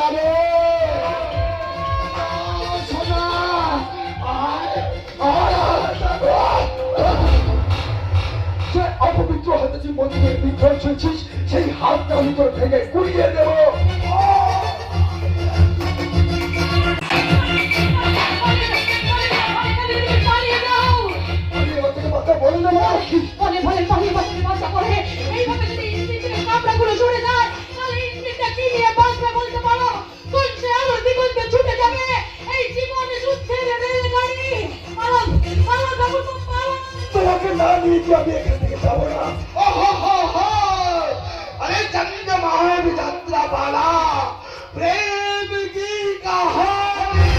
যাবে। সোনা সে অপবিত্র হাতে যে মন্দিরে বিক্ষোভ ছুঁয়েছিস সেই হাতটা আমি তোর ভেঙে কুড়িয়ে দেব। বলে দেবো বলে বলে পালিয়ে বাঁচতে বাঁচা করে এইভাবে যদি ইঞ্জিনের কামড়াগুলো সরে যায় তাহলে ইঞ্জিনটা কি নিয়ে বাঁচবে বলতে পারো? কোন সে আলোর দিগন্তে ছুটে যাবে এই জীবনে যুদ্ধের রেলগাড়ি? পালন পালন বাবু পালন। তোমাকে না নিয়ে কি আমি এখান থেকে যাবো না? अरे चंद महान यात्रा वाला प्रेम की कहानी